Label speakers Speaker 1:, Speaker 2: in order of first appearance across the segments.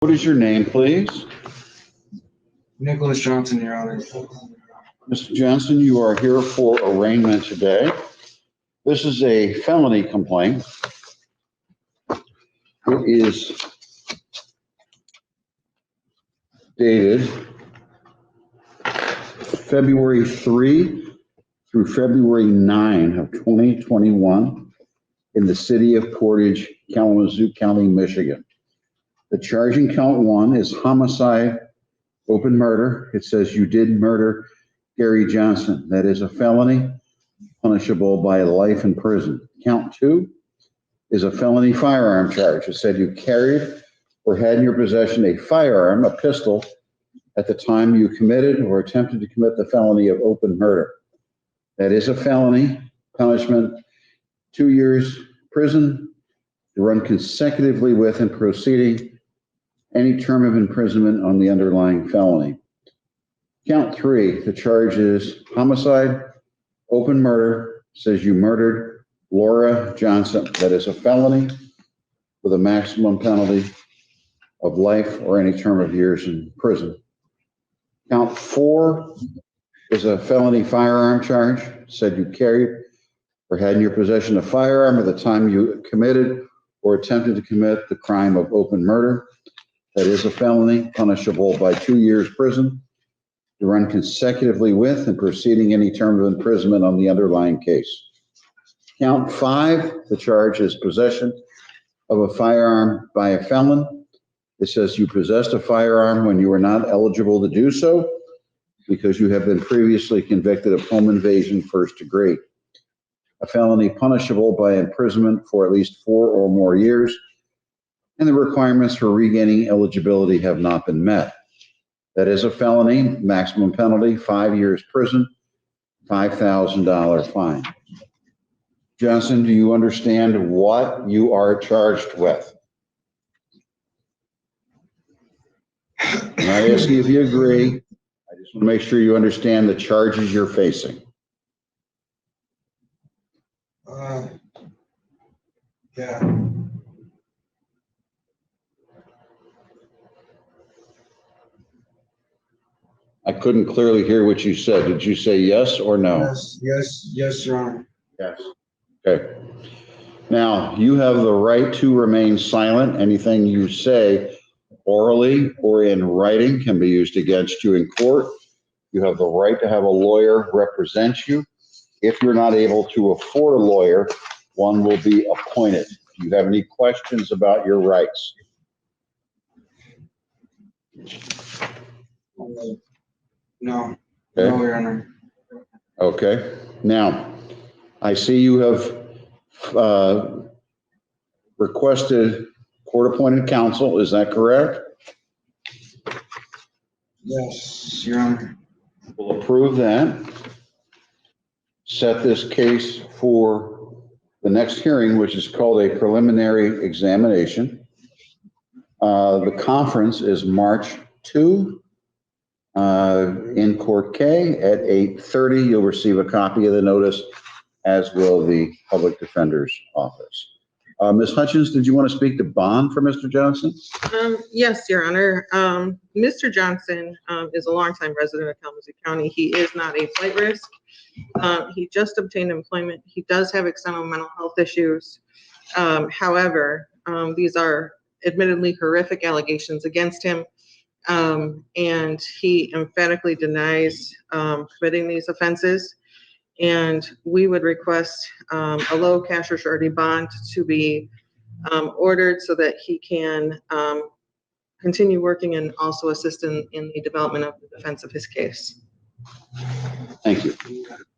Speaker 1: What is your name, please?
Speaker 2: Nicholas Johnson, Your Honor.
Speaker 1: Mr. Johnson, you are here for arraignment today. This is a felony complaint. It is dated February 3 through February 9 of 2021 in the city of Portage, Kalamazoo County, Michigan. The charging count 1 is homicide, open murder. It says you did murder Gary Johnson. That is a felony punishable by life in prison. Count 2 is a felony firearm charge. It said you carried or had in your possession a firearm, a pistol, at the time you committed or attempted to commit the felony of open murder. That is a felony punishment, 2 years prison to run consecutively with and proceeding any term of imprisonment on the underlying felony. Count 3, the charge is homicide, open murder, says you murdered Laura Johnson. That is a felony with a maximum penalty of life or any term of years in prison. Count 4 is a felony firearm charge, said you carried or had in your possession a firearm at the time you committed or attempted to commit the crime of open murder. That is a felony punishable by 2 years prison to run consecutively with and proceeding any term of imprisonment on the underlying case. Count 5, the charge is possession of a firearm by a felon. It says you possessed a firearm when you were not eligible to do so because you have been previously convicted of home invasion first degree. A felony punishable by imprisonment for at least 4 or more years, and the requirements for regaining eligibility have not been met. That is a felony, maximum penalty, 5 years prison, $5,000 fine. Johnson, do you understand what you are charged with? I'm not asking if you agree. I just want to make sure you understand the charges you're facing.
Speaker 2: Yeah.
Speaker 1: I couldn't clearly hear what you said. Did you say yes or no?
Speaker 2: Yes, Your Honor.
Speaker 1: Yes. Okay. Now, you have the right to remain silent. Anything you say orally or in writing can be used against you in court. You have the right to have a lawyer represent you. If you're not able to afford a lawyer, one will be appointed. Do you have any questions about your rights?
Speaker 2: No.
Speaker 1: Okay.
Speaker 2: No, Your Honor.
Speaker 1: Okay. Now, I see you have requested court-appointed counsel. Is that correct?
Speaker 2: Yes, Your Honor.
Speaker 1: We'll approve that. Set this case for the next hearing, which is called a preliminary examination. The conference is March 2 in Court K at 8:30. You'll receive a copy of the notice, as will the public defender's office. Ms. Hutchins, did you want to speak to bond for Mr. Johnson?
Speaker 3: Yes, Your Honor. Mr. Johnson is a longtime resident of Kalamazoo County. He is not a flight risk. He just obtained employment. He does have external mental health issues. However, these are admittedly horrific allegations against him, and he emphatically denies committing these offenses. And we would request a low cash or surety bond to be ordered so that he can continue working and also assist in the development of the defense of his case.
Speaker 1: Thank you.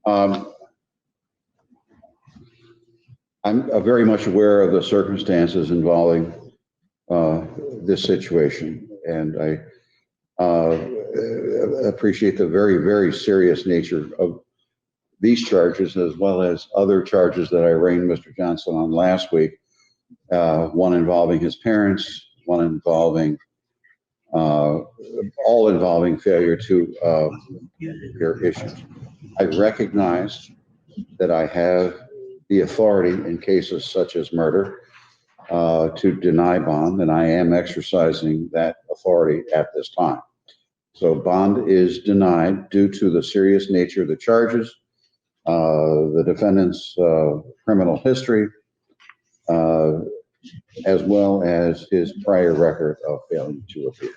Speaker 1: I'm very much aware of the circumstances involving this situation, and I appreciate the very, very serious nature of these charges, as well as other charges that I arraigned Mr. Johnson on last week, one involving his parents, one involving, all involving failure to hear issues. I recognize that I have the authority in cases such as murder to deny bond, and I am exercising that authority at this time. So bond is denied due to the serious nature of the charges, the defendant's criminal history, as well as his prior record of failing to appear.